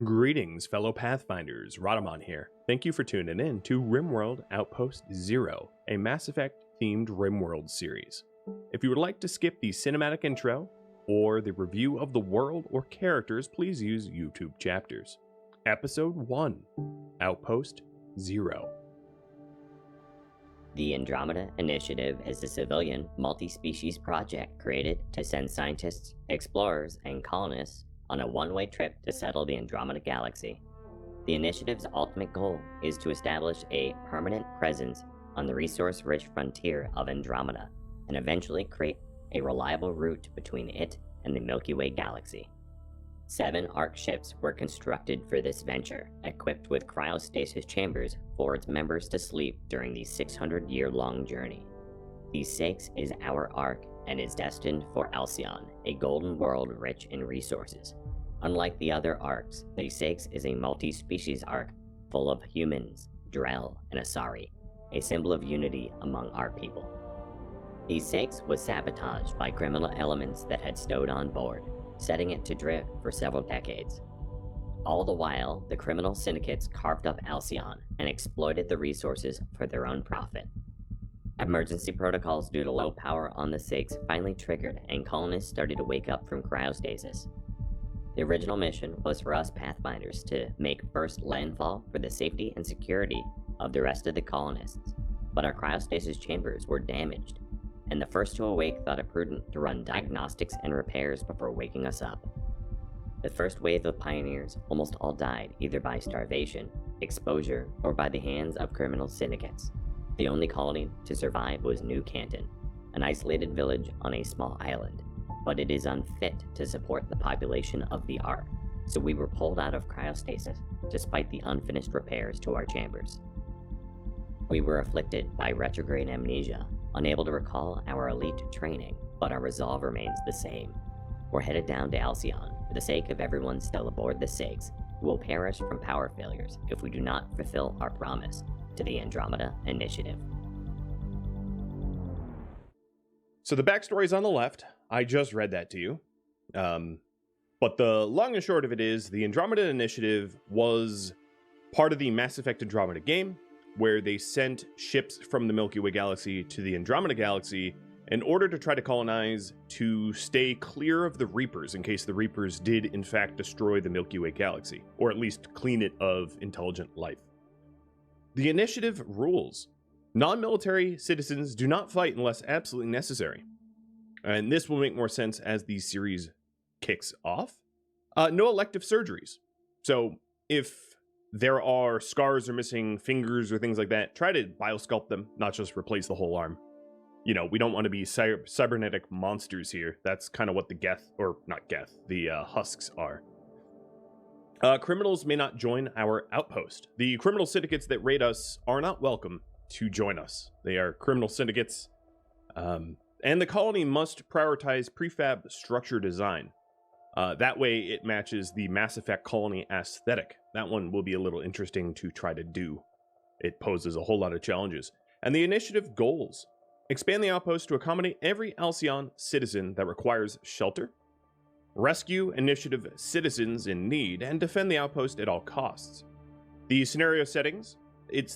Greetings, fellow Pathfinders. Rhadamant here. Thank you for tuning in to RimWorld Outpost Zero, a Mass Effect themed RimWorld series. If you would like to skip the cinematic intro or the review of the world or characters, please use YouTube chapters. Episode 1, Outpost Zero. The Andromeda Initiative is a civilian, multi-species project created to send scientists, explorers, and colonists on a one-way trip to settle the Andromeda galaxy. The initiative's ultimate goal is to establish a permanent presence on the resource-rich frontier of Andromeda, and eventually create a reliable route between it and the Milky Way galaxy. 7 ARC ships were constructed for this venture, equipped with cryostasis chambers for its members to sleep during the 600-year-long journey. The Six is our ARC and is destined for Alcyone, a golden world rich in resources. Unlike the other ARCs, the Six is a multi-species ARC full of humans, Drell, and Asari, a symbol of unity among our people. The Six was sabotaged by criminal elements that had stowed on board, setting it to drift for several decades. All the while, the criminal syndicates carved up Alcyone and exploited the resources for their own profit. Emergency protocols due to low power on the Six finally triggered, and colonists started to wake up from cryostasis. The original mission was for us Pathfinders to make first landfall for the safety and security of the rest of the colonists, but our cryostasis chambers were damaged, and the first to awake thought it prudent to run diagnostics and repairs before waking us up. The first wave of pioneers almost all died either by starvation, exposure, or by the hands of criminal syndicates. The only colony to survive was New Canton, an isolated village on a small island, but it is unfit to support the population of the ARC, so we were pulled out of cryostasis despite the unfinished repairs to our chambers. We were afflicted by retrograde amnesia, unable to recall our elite training, but our resolve remains the same. We're headed down to Alcyone for the sake of everyone still aboard the Six, who will perish from power failures if we do not fulfill our promise to the Andromeda Initiative. So the backstory is on the left. I just read that to you. But the long and short of it is, the Andromeda Initiative was part of the Mass Effect Andromeda game, where they sent ships from the Milky Way galaxy to the Andromeda galaxy in order to try to colonize, to stay clear of the Reapers in case the Reapers did in fact destroy the Milky Way galaxy, or at least clean it of intelligent life. The initiative rules: non-military citizens do not fight unless absolutely necessary. And this will make more sense as the series kicks off. No elective surgeries. So if there are scars or missing fingers or things like that, try to biosculpt them, not just replace the whole arm. You know, we don't want to be cybernetic monsters here. That's kind of what the Geth, or not Geth, the Husks are. Criminals may not join our outpost. The criminal syndicates that raid us are not welcome to join us. They are criminal syndicates. And the colony must prioritize prefab structure design. That way it matches the Mass Effect colony aesthetic. That one will be a little interesting to try to do. It poses a whole lot of challenges. And the initiative goals: expand the outpost to accommodate every Alcyone citizen that requires shelter, rescue initiative citizens in need, and defend the outpost at all costs. The scenario settings: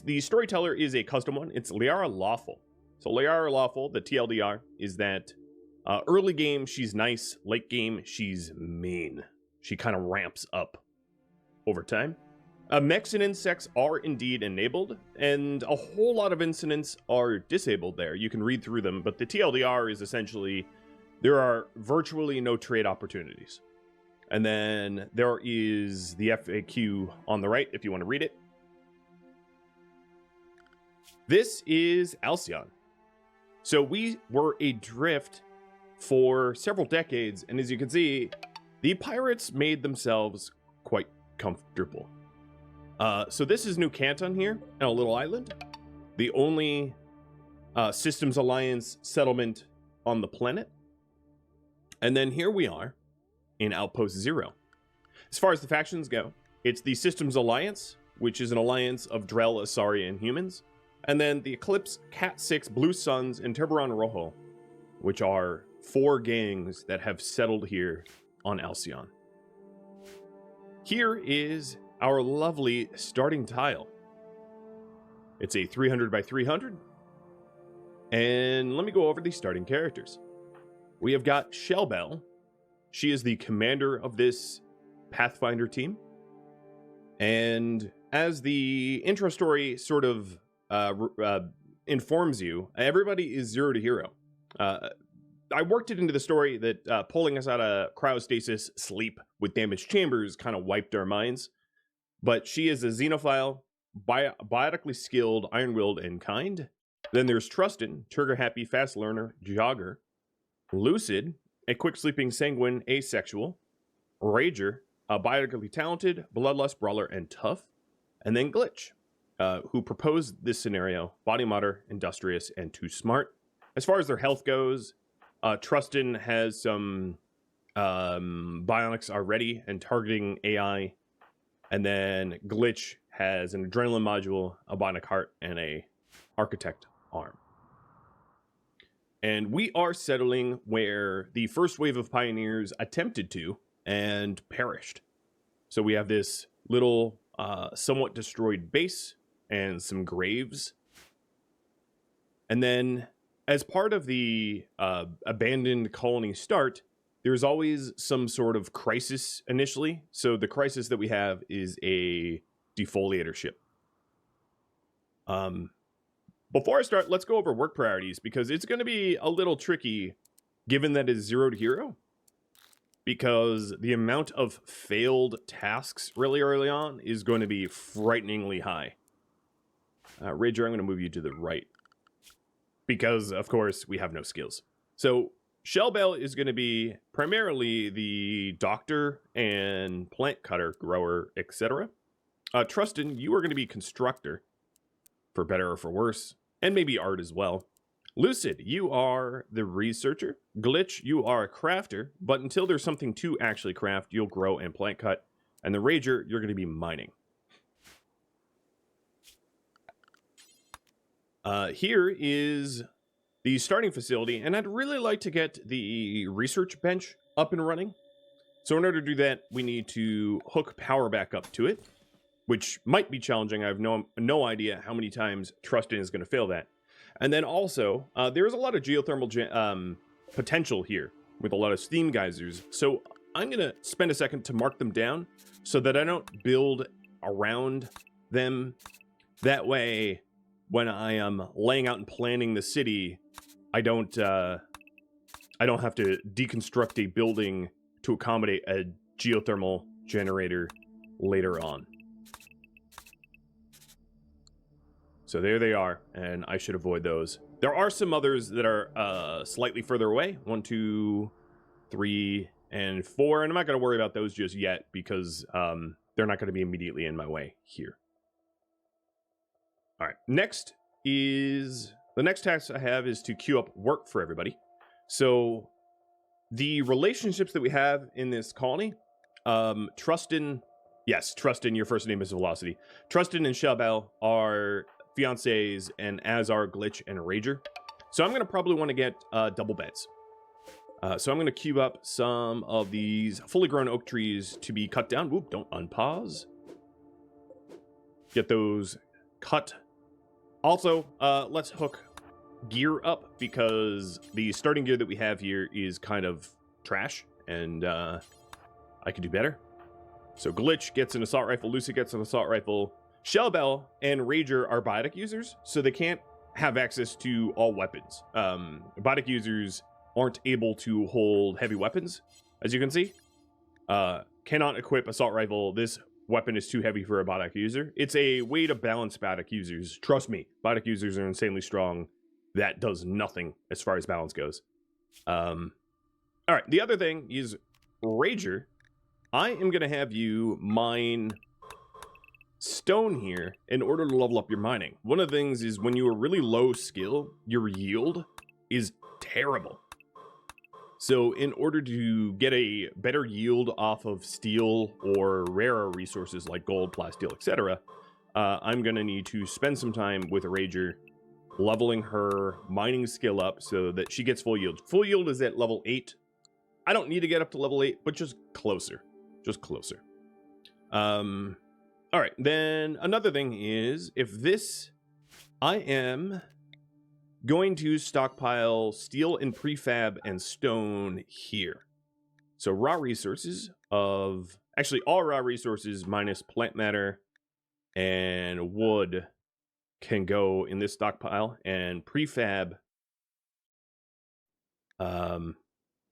the Storyteller is a custom one. It's Liara Lawful. So Liara Lawful, the TLDR, is that early game, she's nice. Late game, she's mean. She kind of ramps up over time. Mechs and insects are indeed enabled, and a whole lot of incidents are disabled there. You can read through them, but the TLDR is essentially, there are virtually no trade opportunities. And then there is the FAQ on the right if you want to read it. This is Alcyone. So we were adrift for several decades, and as you can see, the pirates made themselves quite comfortable. So this is New Canton here, on a little island. The only Systems Alliance settlement on the planet. And then here we are in Outpost Zero. As far as the factions go, it's the Systems Alliance, which is an alliance of Drell, Asari, and humans. And then the Eclipse, Cat 6, Blue Suns, and Tiburon Rojo, which are 4 gangs that have settled here on Alcyone. here is our lovely starting tile. It's a 300 by 300. And let me go over the starting characters. We have got Shellbell. She is the commander of this Pathfinder team. And as the intro story sort of informs you, everybody is 0 to hero. I worked it into the story that pulling us out of cryostasis sleep with damaged chambers kind of wiped our minds. But she is a xenophile, biotically skilled, iron-willed, and kind. Then there's Trustin, trigger-happy, fast learner, jogger. Lucid, a quick-sleeping, sanguine, asexual. Rager, a biotically talented, bloodlust, brawler, and tough. And then Glitch, who proposed this scenario, body modder, industrious, and too smart. As far as their health goes, Trustin has some bionics already and targeting AI. And then Glitch has an adrenaline module, a bionic heart, and a architect arm. And we are settling where the first wave of pioneers attempted to and perished. So we have this little somewhat destroyed base and some graves. And then as part of the abandoned colony start, there's always some sort of crisis initially. So the crisis that we have is a defoliator ship. Before I start, let's go over work priorities, because it's going to be a little tricky given that it's 0 to hero. Because the amount of failed tasks really early on is going to be frighteningly high. Rager, I'm going to move you to the right. Because, of course, we have no skills. So Shellbell is going to be primarily the doctor and plant cutter, grower, etc. Trustin, you are going to be constructor, for better or for worse, and maybe art as well. Lucid, you are the researcher. Glitch, you are a crafter, but until there's something to actually craft, you'll grow and plant cut. And the Rager, you're going to be mining. Here is the starting facility, and I'd really like to get the research bench up and running. So in order to do that, we need to hook power back up to it, which might be challenging. I have no idea how many times Trustin is going to fail that. And then also, there's a lot of geothermal potential here with a lot of steam geysers. So I'm going to spend a second to mark them down so that I don't build around them. That way, when I am laying out and planning the city, I don't have to deconstruct a building to accommodate a geothermal generator later on. So there they are, and I should avoid those. There are some others that are slightly further away. 1, 2, 3, and 4, and I'm not going to worry about those just yet because they're not going to be immediately in my way here. All right, the next task I have is to queue up work for everybody. So the relationships that we have in this colony, Trustin, your first name is Velocity. Trustin and Shellbell are fiancés, and as are Glitch and Rager. So I'm going to probably want to get double beds. So I'm going to queue up some of these fully grown oak trees to be cut down. Whoop, don't unpause. Get those cut. Also, let's hook gear up, because the starting gear that we have here is kind of trash, and I could do better. So Glitch gets an assault rifle, Lucy gets an assault rifle. Shellbell and Rager are biotic users, so they can't have access to all weapons. Biotic users aren't able to hold heavy weapons, as you can see. Cannot equip assault rifle. This weapon is too heavy for a biotic user. It's a way to balance biotic users. Trust me, biotic users are insanely strong. That does nothing as far as balance goes. All right, the other thing is Rager. I am going to have you mine stone here in order to level up your mining. One of the things is when you are really low skill, your yield is terrible. So in order to get a better yield off of steel or rarer resources like gold, plasteel, etc., I'm going to need to spend some time with a Rager leveling her mining skill up so that she gets full yield. Full yield is at level 8. I don't need to get up to level 8, but just closer. Just closer. All right, then another thing is, if this, I am going to stockpile steel and prefab and stone here. So raw resources of, actually all raw resources minus plant matter and wood can go in this stockpile, and prefab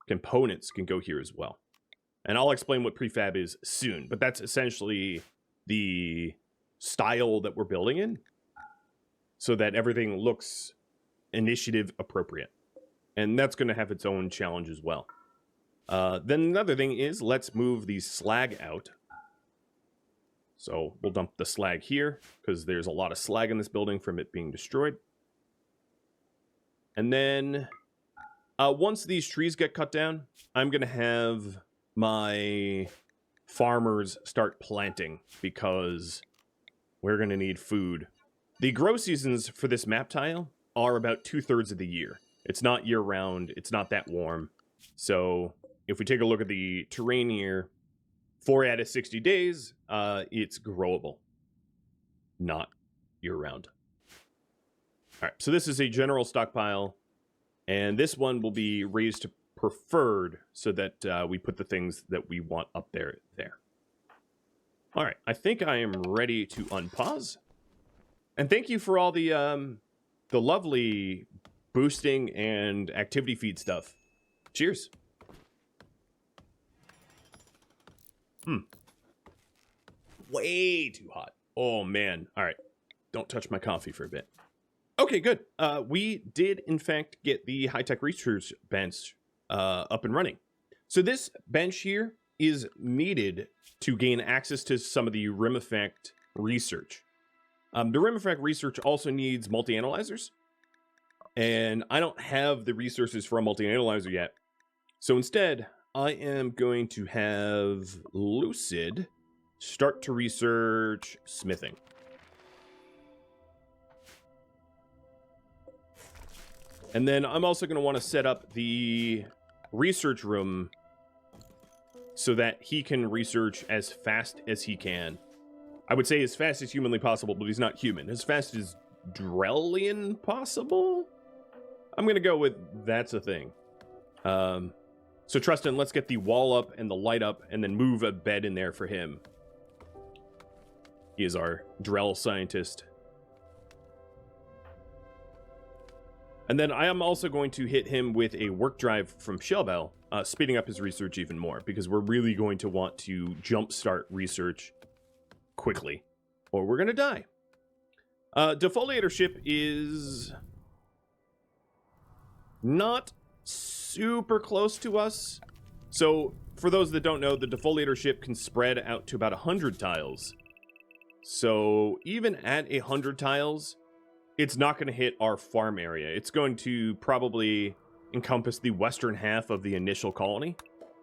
components can go here as well. And I'll explain what prefab is soon, but that's essentially the style that we're building in so that everything looks initiative appropriate. And that's going to have its own challenge as well. Then another thing is, let's move the slag out. So we'll dump the slag here because there's a lot of slag in this building from it being destroyed. And then once these trees get cut down, I'm going to have my farmers start planting because we're going to need food. The grow seasons for this map tile are about 2/3 of the year. It's not year round. It's not that warm. So if we take a look at the terrain here, 4 out of 60 days, it's growable, not year round. All right, so this is a general stockpile, and this one will be raised to preferred so that we put the things that we want up there. All right, I think I am ready to unpause. And thank you for all the lovely boosting and activity feed stuff. Cheers. Way too hot. Oh, man. All right. Don't touch my coffee for a bit. Okay, good. We did, in fact, get the high-tech research bench up and running. So this bench here is needed to gain access to some of the Rim Effect research. The Rim Effect research also needs multi-analyzers, and I don't have the resources for a multi-analyzer yet. So instead, I am going to have Lucid start to research smithing. And then I'm also going to want to set up the research room so that he can research as fast as he can. I would say as fast as humanly possible, but he's not human. As fast as Drellian possible? I'm going to go with that's a thing. So Trustin, let's get the wall up and the light up and then move a bed in there for him. He is our Drell scientist. And then I am also going to hit him with a work drive from Shellbell, speeding up his research even more, because we're really going to want to jumpstart research quickly, or we're going to die. Defoliatorship is not super close to us. So for those that don't know, the defoliatorship can spread out to about 100 tiles. So even at 100 tiles, it's not going to hit our farm area. It's going to probably encompass the western half of the initial colony,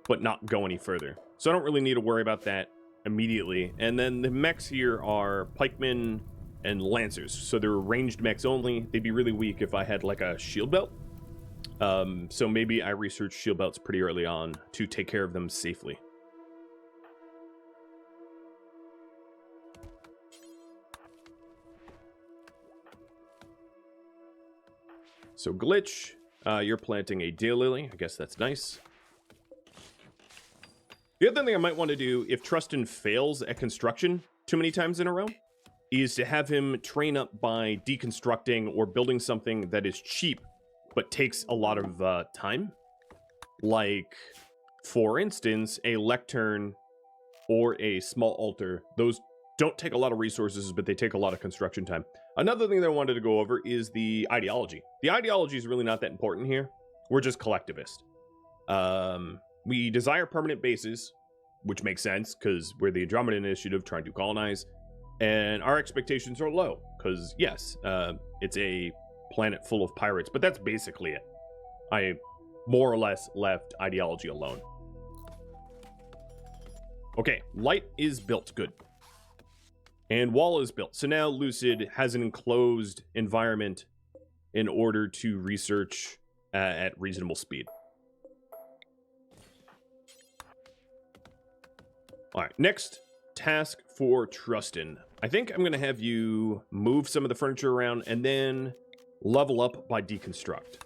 but not go any further. So I don't really need to worry about that immediately. And then the mechs here are pikemen and lancers. So they're ranged mechs only. They'd be really weak if I had like a shield belt. So maybe I research shield belts pretty early on to take care of them safely. So Glitch, you're planting a daylily. I guess that's nice. The other thing I might want to do, if Trustin fails at construction too many times in a row, is to have him train up by deconstructing or building something that is cheap but takes a lot of time. Like, for instance, a lectern or a small altar. Those don't take a lot of resources, but they take a lot of construction time. Another thing that I wanted to go over is the ideology. The ideology is really not that important here. We're just collectivist. We desire permanent bases, which makes sense because we're the Andromeda Initiative trying to colonize. And our expectations are low because, yes, it's a planet full of pirates, but that's basically it. I more or less left ideology alone. Okay, light is built. Good. And wall is built. So now Lucid has an enclosed environment in order to research at reasonable speed. All right, next, task for Trustin. I think I'm going to have you move some of the furniture around and then level up by deconstruct.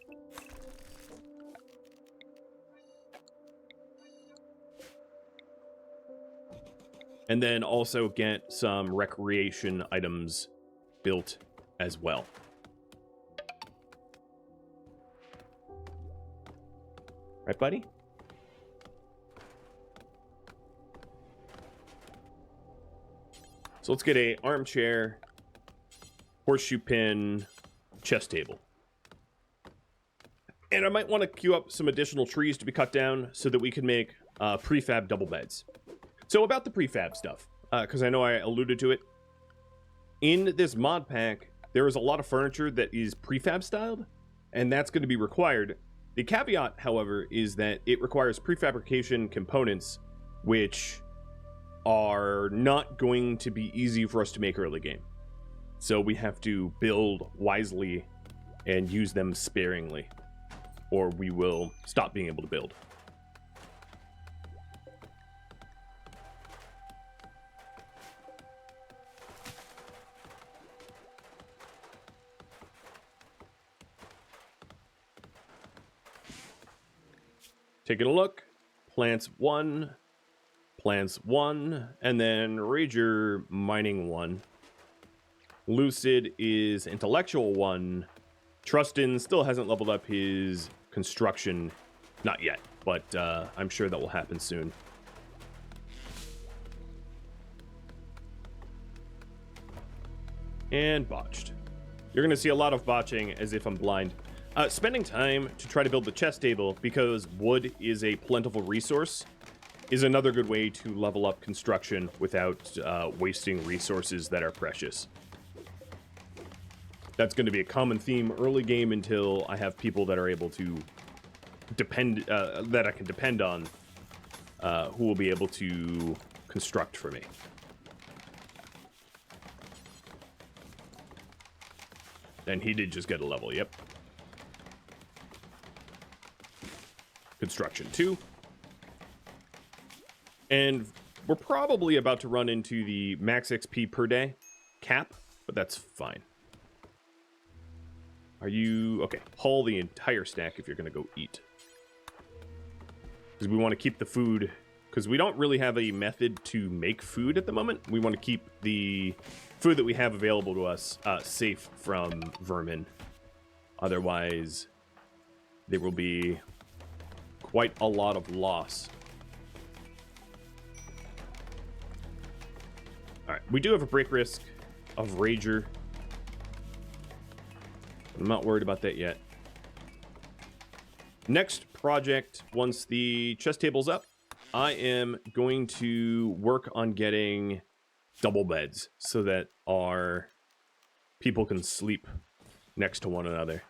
And then also get some recreation items built as well. Right, buddy? So let's get a armchair, horseshoe pin, chest table. And I might want to queue up some additional trees to be cut down so that we can make prefab double beds. So about the prefab stuff, because I know I alluded to it. In this mod pack, there is a lot of furniture that is prefab styled, and that's going to be required. The caveat, however, is that it requires prefabrication components, which are not going to be easy for us to make early game. So we have to build wisely and use them sparingly, or we will stop being able to build. Taking a look, plants 1, and then Rager mining 1. Lucid is intellectual 1. Trustin still hasn't leveled up his construction, not yet, but I'm sure that will happen soon. And botched. You're going to see a lot of botching as if I'm blind. Spending time to try to build the chest table, because wood is a plentiful resource, is another good way to level up construction without wasting resources that are precious. That's going to be a common theme early game until I have people that are able to depend, that I can depend on, who will be able to construct for me. And he did just get a level, yep. Construction 2. And we're probably about to run into the max XP per day cap, but that's fine. Are you... Okay, haul the entire stack if you're going to go eat. Because we want to keep the food... Because we don't really have a method to make food at the moment. We want to keep the food that we have available to us safe from vermin. Otherwise, there will be quite a lot of loss. Alright, we do have a break risk of Rager. I'm not worried about that yet. Next project, once the chest table's up, I am going to work on getting double beds so that our people can sleep next to one another.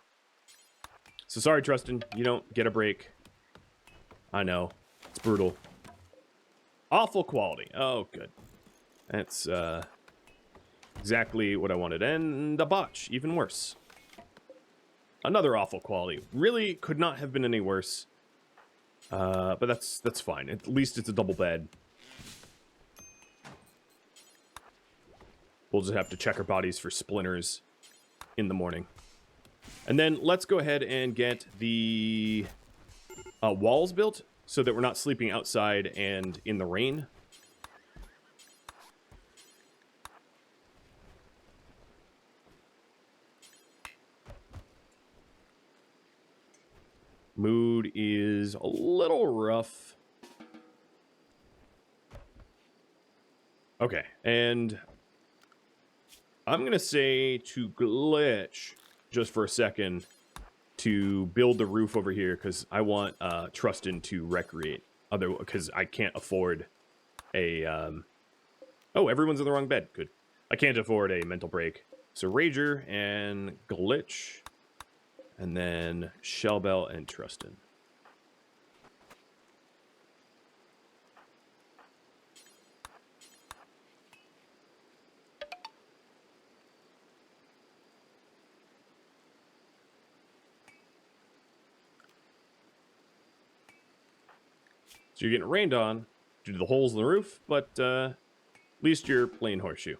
So sorry, Trustin, you don't get a break. I know, it's brutal. Awful quality. Oh, good. That's exactly what I wanted. And the botch, even worse. Another awful quality. Really could not have been any worse. But that's fine. At least it's a double bed. We'll just have to check our bodies for splinters in the morning. And then let's go ahead and get the walls built so that we're not sleeping outside and in the rain. Mood is a little rough. Okay, and I'm going to say to glitch just for a second to build the roof over here because I want Trustin to recreate. Because I can't afford a... Oh, everyone's in the wrong bed. Good. I can't afford a mental break. So Rager and Glitch. And then Shellbell and Trustin. So you're getting rained on due to the holes in the roof, but At least you're playing horseshoe.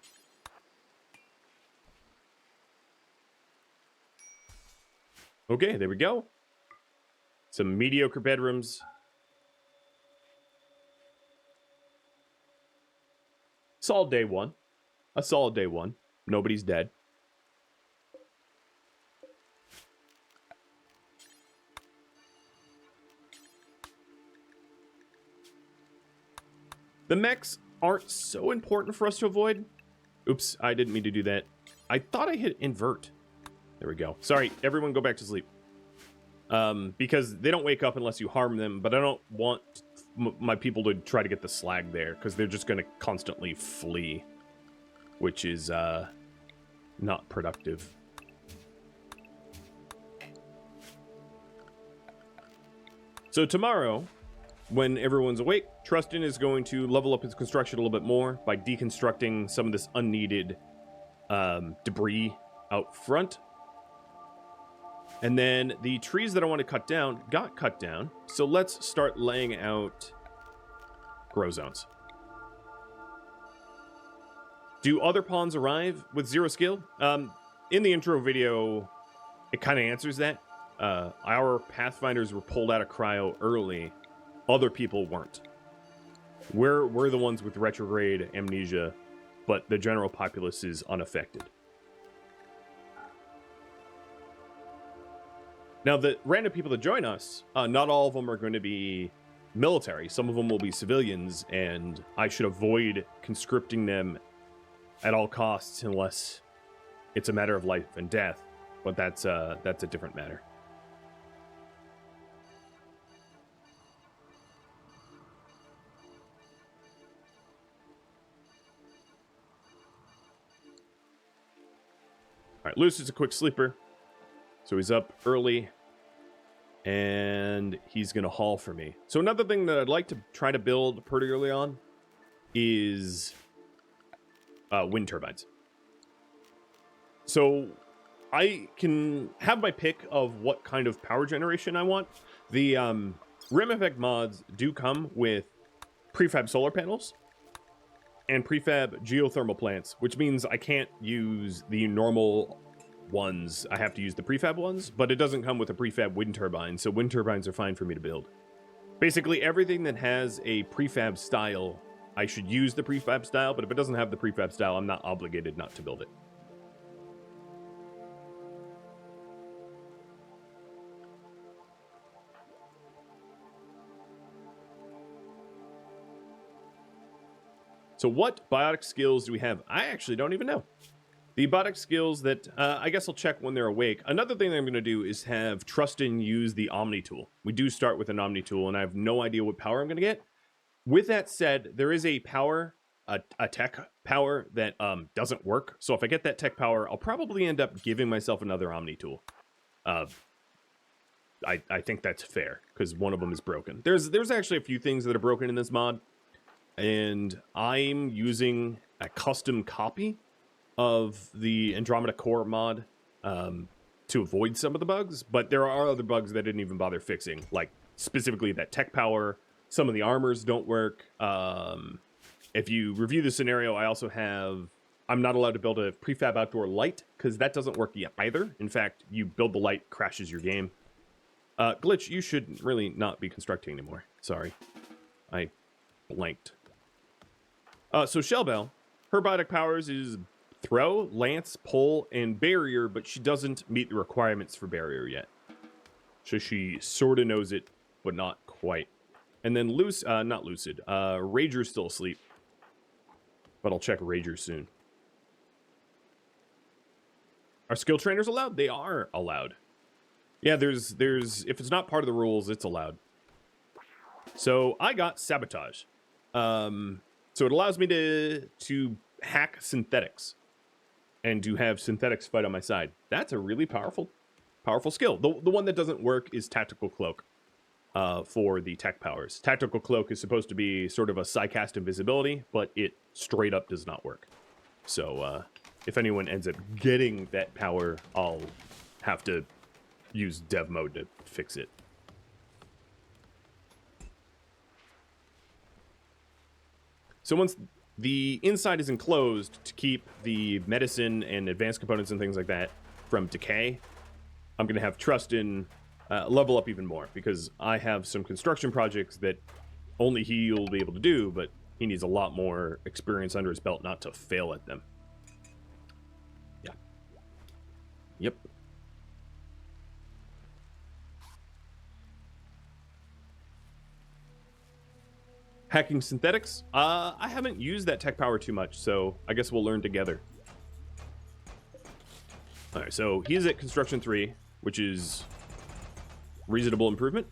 Okay, there we go. Some mediocre bedrooms. Solid day one. A solid day one. Nobody's dead. The mechs aren't so important for us to avoid. Oops, I didn't mean to do that. I thought I hit invert. There we go. Sorry, everyone go back to sleep. Because they don't wake up unless you harm them, but I don't want my people to try to get the slag there, because they're just going to constantly flee, which is not productive. So tomorrow, when everyone's awake, Trustin is going to level up his construction a little bit more by deconstructing some of this unneeded debris out front. And then the trees that I want to cut down got cut down. So let's start laying out grow zones. Do other pawns arrive with 0 skill? In the intro video, it kind of answers that. Our Pathfinders were pulled out of cryo early. Other people weren't. We're the ones with retrograde amnesia, but the general populace is unaffected. Now, the random people that join us, not all of them are going to be military. Some of them will be civilians, and I should avoid conscripting them at all costs unless it's a matter of life and death. But that's a different matter. All right, Luce is a quick sleeper. So he's up early, and he's going to haul for me. So another thing that I'd like to try to build pretty early on is wind turbines. So I can have my pick of what kind of power generation I want. The Rim Effect mods do come with prefab solar panels and prefab geothermal plants, which means I can't use the normal ones. I have to use the prefab ones, but it doesn't come with a prefab wind turbine, so wind turbines are fine for me to build. Basically, everything that has a prefab style, I should use the prefab style, but if it doesn't have the prefab style, I'm not obligated not to build it. So what biotic skills do we have? I actually don't even know. The biotic skills that, I guess I'll check when they're awake. Another thing that I'm going to do is have Trustin use the Omni tool. We do start with an Omni tool, and I have no idea what power I'm going to get. With that said, there is a power, a tech power that doesn't work. So if I get that tech power, I'll probably end up giving myself another Omni tool. I think that's fair, because one of them is broken. There's actually a few things that are broken in this mod, and I'm using a custom copy of the Andromeda core mod to avoid some of the bugs, but there are other bugs that I didn't even bother fixing, like specifically that tech power. Some of the armors don't work. If you review the scenario, I also have, I'm not allowed to build a prefab outdoor light because that doesn't work yet either. In fact, you build the light, crashes your game. Glitch, you should really not be constructing anymore. Sorry, I blanked. So Shellbell, her biotic powers is throw, lance, pull, and barrier, but she doesn't meet the requirements for barrier yet. So she sort of knows it, but not quite. And then not Lucid, Rager's still asleep. But I'll check Rager soon. Are skill trainers allowed? They are allowed. Yeah, there's if it's not part of the rules, it's allowed. So I got sabotage. So it allows me to hack synthetics and to have synthetics fight on my side. That's a really powerful skill. The one that doesn't work is Tactical Cloak for the tech powers. Tactical Cloak is supposed to be sort of a psycast invisibility, but it straight up does not work. So if anyone ends up getting that power, I'll have to use dev mode to fix it. So once the inside is enclosed to keep the medicine and advanced components and things like that from decay. I'm going to have Trustin level up even more, because I have some construction projects that only he will be able to do, but he needs a lot more experience under his belt not to fail at them. Yeah. Yep. Hacking synthetics? I haven't used that tech power too much, so I guess we'll learn together. Alright, so he's at construction 3, which is reasonable improvement.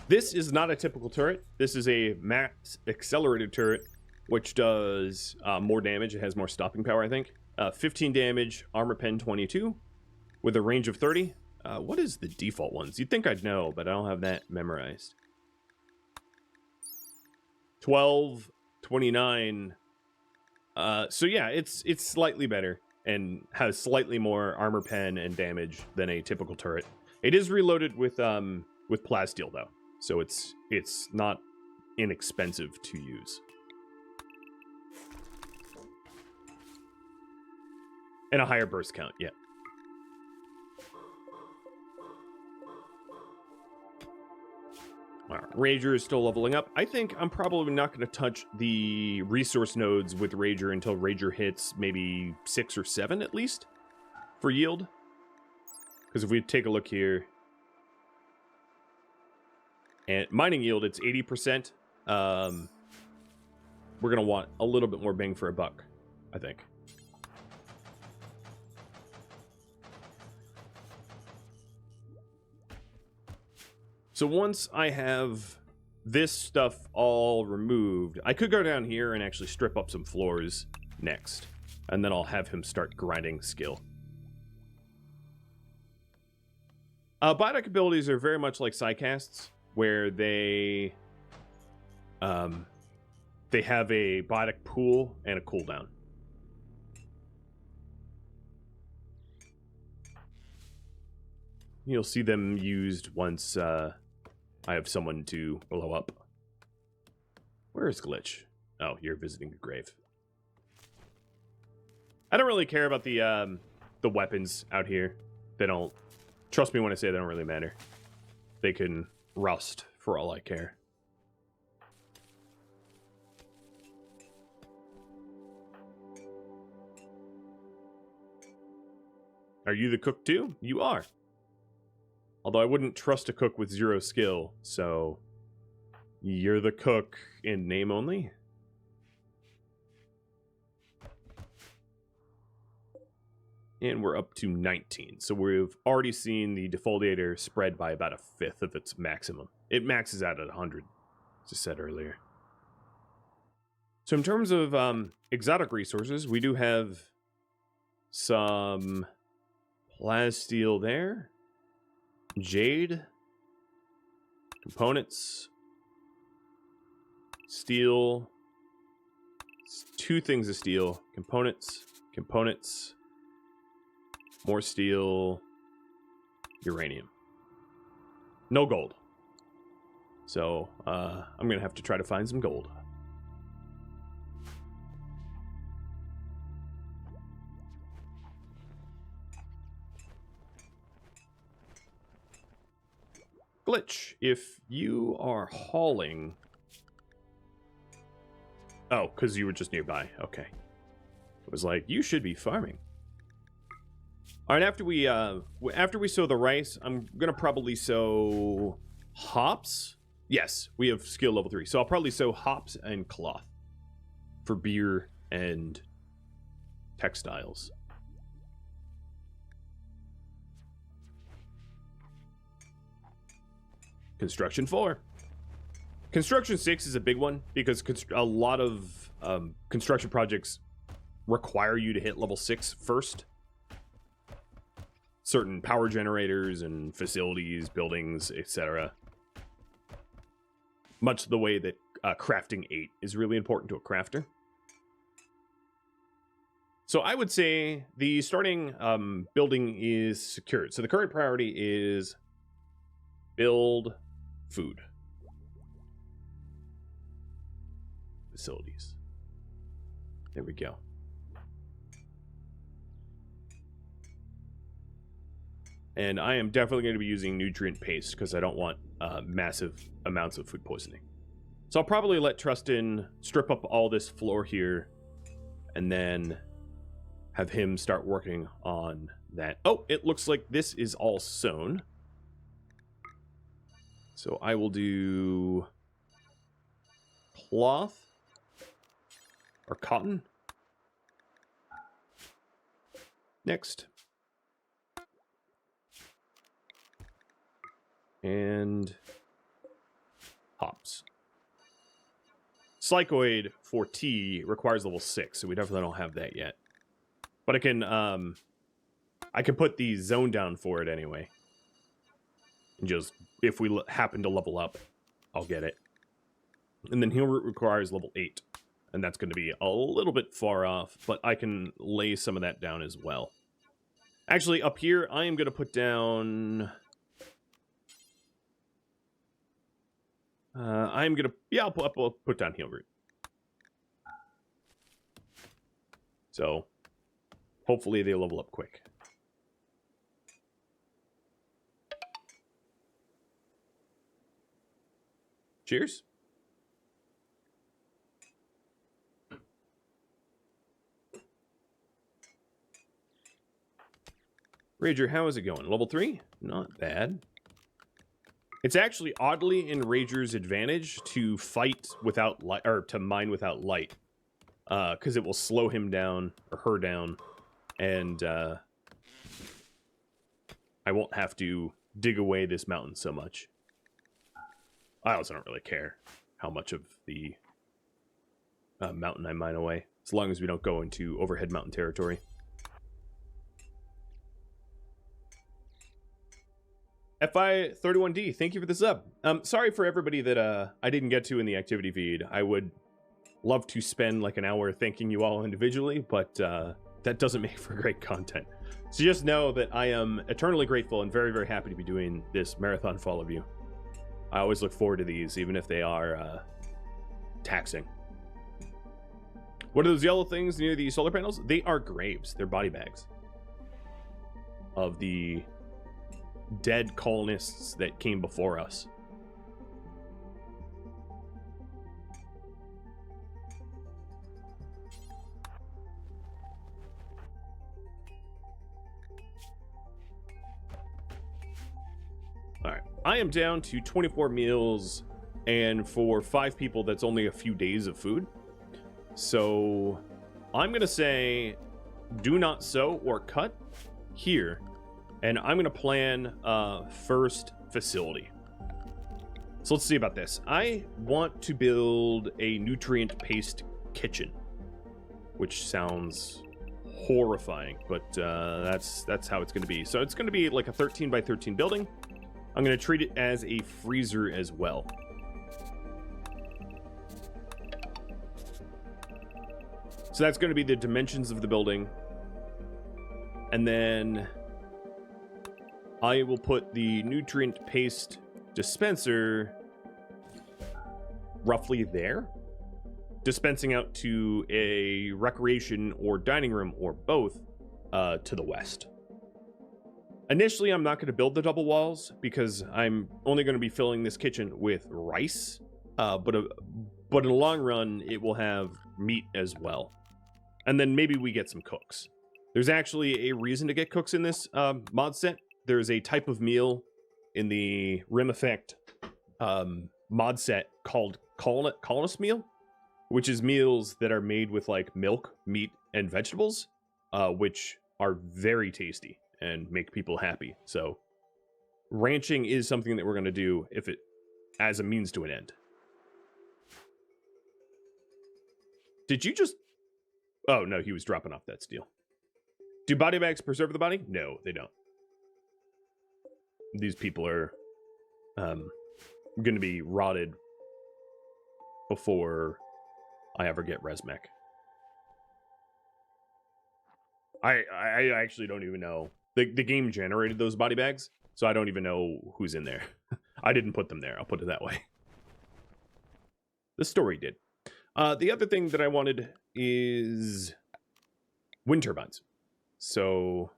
This is not a typical turret. This is a max accelerated turret, which does more damage. It has more stopping power, I think. 15 damage, armor pen 22, with a range of 30. What is the default ones? You'd think I'd know, but I don't have that memorized. 12, 29. So yeah, it's slightly better and has slightly more armor pen and damage than a typical turret. It is reloaded with plasteel though, so it's not inexpensive to use. And a higher burst count, yeah. All right, Rager is still leveling up. I think I'm probably not going to touch the resource nodes with Rager until Rager hits maybe 6 or 7 at least for yield. Because if we take a look here, and mining yield, it's 80%. We're going to want a little bit more bang for a buck, I think. So once I have this stuff all removed, I could go down here and actually strip up some floors next. And then I'll have him start grinding skill. Biotic abilities are very much like Psycasts, where they have a biotic pool and a cooldown. You'll see them used once I have someone to blow up. Where is Glitch? Oh, you're visiting the grave. I don't really care about the weapons out here. They don't... Trust me when I say they don't really matter. They can rust for all I care. Are you the cook too? You are. Although I wouldn't trust a cook with 0 skill, so you're the cook in name only? And we're up to 19, so we've already seen the defoliator spread by about 1/5 of its maximum. It maxes out at 100, as I said earlier. So in terms of exotic resources, we do have some plasteel there. Jade, components, steel, 2 things of steel, components, more steel, uranium. No gold. So, I'm gonna have to try to find some gold. Glitch, if you are hauling... Oh, because you were just nearby. Okay. It was like, you should be farming. All right, after we sow the rice, I'm going to probably sow hops. Yes, we have skill level 3. So I'll probably sow hops and cloth for beer and textiles. Construction 4. Construction 6 is a big one because a lot of construction projects require you to hit level 6 first. Certain power generators and facilities, buildings, etc. Much the way that crafting 8 is really important to a crafter. So I would say the starting building is secured. So the current priority is build food. Facilities. There we go. And I am definitely going to be using nutrient paste because I don't want massive amounts of food poisoning. So I'll probably let Trustin strip up all this floor here and then have him start working on that. Oh, it looks like this is all sewn. So I will do cloth or cotton. Next. And hops. Slycoid for tea requires level 6, so we definitely don't have that yet. But I can put the zone down for it anyway. And just, if we happen to level up, I'll get it. And then heal root requires level 8. And that's going to be a little bit far off, but I can lay some of that down as well. Actually, up here, I am going to put down... I'm going to... Yeah, I'll put down heal root. So, hopefully they level up quick. Cheers. Rager, how is it going? Level 3? Not bad. It's actually oddly in Rager's advantage to fight without light, or to mine without light. Because it will slow him down, or her down, and I won't have to dig away this mountain so much. I also don't really care how much of the mountain I mine away, as long as we don't go into overhead mountain territory. FI31D, thank you for the sub. Sorry for everybody that I didn't get to in the activity feed. I would love to spend like an hour thanking you all individually, but that doesn't make for great content. So just know that I am eternally grateful and very, very happy to be doing this marathon for all of you. I always look forward to these, even if they are taxing. What are those yellow things near the solar panels? They are graves. They're body bags of the dead colonists that came before us. Alright, I am down to 24 meals, and for 5 people, that's only a few days of food. So, I'm going to say, do not sew or cut here, and I'm going to plan first facility. So let's see about this. I want to build a nutrient paste kitchen, which sounds horrifying, but that's how it's going to be. So it's going to be like a 13 by 13 building. I'm going to treat it as a freezer as well. So that's going to be the dimensions of the building. And then I will put the nutrient paste dispenser roughly there, dispensing out to a recreation or dining room or both to the west. Initially, I'm not going to build the double walls because I'm only going to be filling this kitchen with rice, but in the long run, it will have meat as well. And then maybe we get some cooks. There's actually a reason to get cooks in this mod set. There's a type of meal in the Rim Effect mod set called colonist meal, which is meals that are made with like milk, meat, and vegetables, which are very tasty and make people happy. So ranching is something that we're going to do if it as a means to an end. Did you just... Oh, no, he was dropping off that steel. Do body bags preserve the body? No, they don't. These people are going to be rotted before I ever get Resmec. I actually don't even know. The game generated those body bags, so I don't even know who's in there. I didn't put them there, I'll put it that way. The story did. The other thing that I wanted is wind turbines. So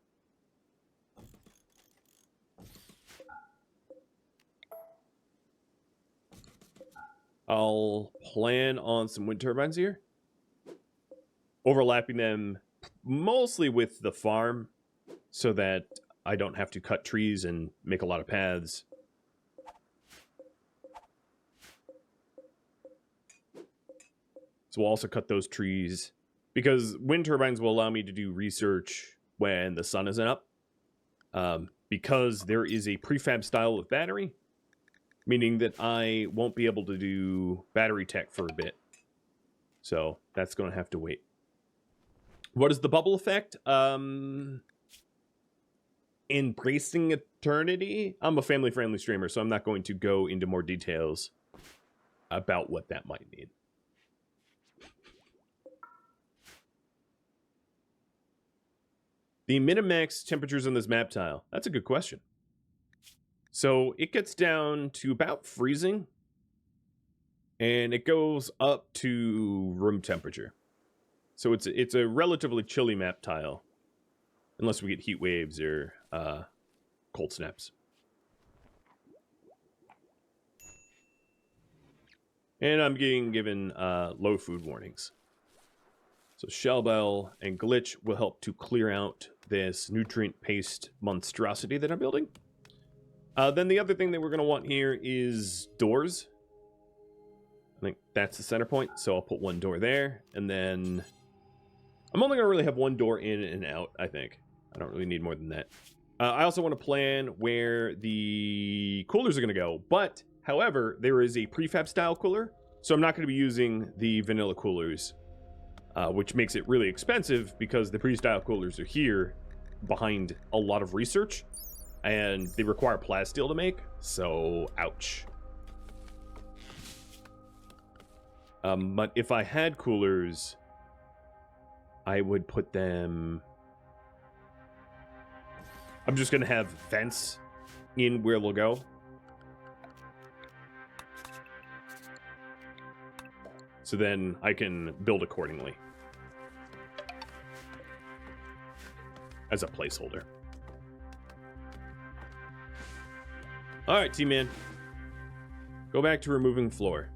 I'll plan on some wind turbines here, overlapping them mostly with the farm so that I don't have to cut trees and make a lot of paths. So we'll also cut those trees because wind turbines will allow me to do research when the sun isn't up. Because there is a prefab style of battery, meaning that I won't be able to do battery tech for a bit. So that's going to have to wait. What is the bubble effect? Embracing eternity? I'm a family-friendly streamer, so I'm not going to go into more details about what that might mean. The Minimax temperatures on this map tile. That's a good question. So it gets down to about freezing, and it goes up to room temperature. So it's a relatively chilly map tile, unless we get heat waves or cold snaps. And I'm getting given low food warnings. So Shellbell and Glitch will help to clear out this nutrient paste monstrosity that I'm building. Then the other thing that we're going to want here is doors. I think that's the center point, so I'll put one door there, and then I'm only going to really have one door in and out, I think. I don't really need more than that. I also want to plan where the coolers are going to go, but, however, there is a prefab style cooler, so I'm not going to be using the vanilla coolers, which makes it really expensive because the pre-style coolers are here behind a lot of research, and they require plasteel to make, so ouch. But if I had coolers, I would put them... I'm just going to have vents in where they'll go. So then I can build accordingly. As a placeholder. Alright, T-Man. Go back to removing floor.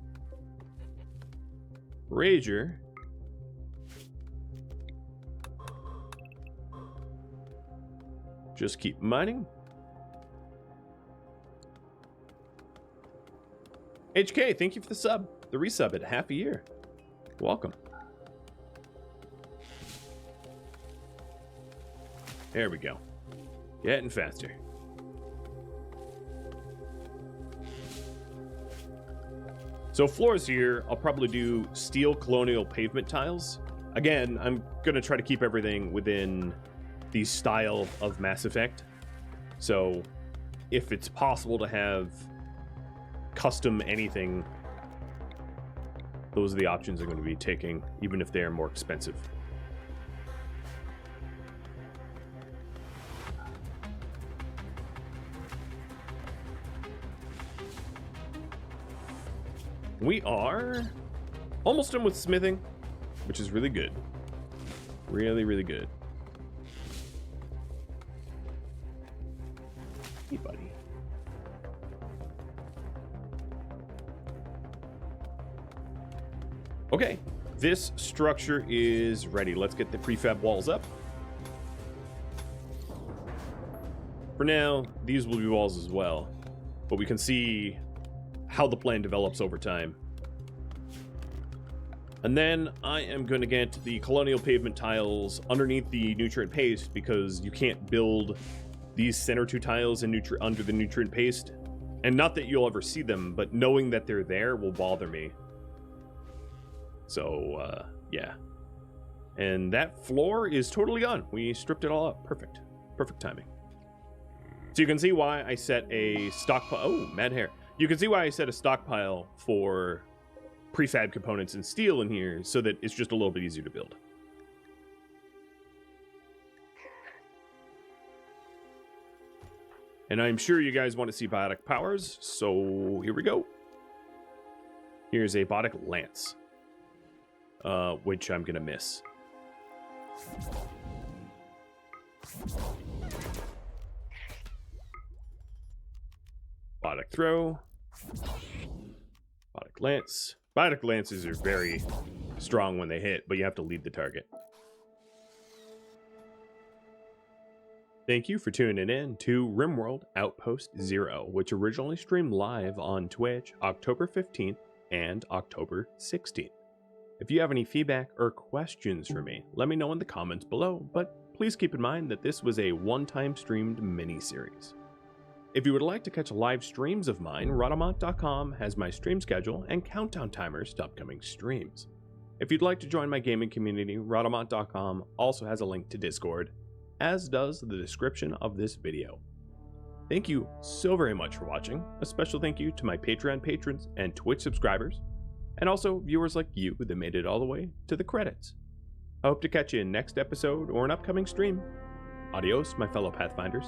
Rager. Just keep mining. HK, thank you for the sub. The resub at half a year. Welcome. There we go. Getting faster. So floors here, I'll probably do steel colonial pavement tiles. Again, I'm going to try to keep everything within the style of Mass Effect. So if it's possible to have custom anything, those are the options I'm going to be taking, even if they're more expensive. We are almost done with smithing, which is really good. Really, really good. Hey, buddy. Okay, this structure is ready. Let's get the prefab walls up. For now, these will be walls as well, but we can see how the plan develops over time. And then I am going to get the colonial pavement tiles underneath the nutrient paste because you can't build these center two tiles in under the nutrient paste. And not that you'll ever see them, but knowing that they're there will bother me. So, yeah. And that floor is totally gone. We stripped it all up. Perfect. Perfect timing. So you can see why I set a stockpile. Oh, mad hair. You can see why I set a stockpile for prefab components and steel in here so that it's just a little bit easier to build. And I'm sure you guys want to see biotic powers, so here we go. Here's a biotic lance, which I'm gonna miss. Biotic throw. Biotic lance. Biotic lances are very strong when they hit, but you have to lead the target. Thank you for tuning in to RimWorld Outpost Zero, which originally streamed live on Twitch October 15th and October 16th. If you have any feedback or questions for me, let me know in the comments below, but please keep in mind that this was a one-time streamed mini-series. If you would like to catch live streams of mine, Rhadamant.com has my stream schedule and countdown timers to upcoming streams. If you'd like to join my gaming community, Rhadamant.com also has a link to Discord, as does the description of this video. Thank you so very much for watching. A special thank you to my Patreon patrons and Twitch subscribers, and also viewers like you that made it all the way to the credits. I hope to catch you in next episode or an upcoming stream. Adios, my fellow Pathfinders.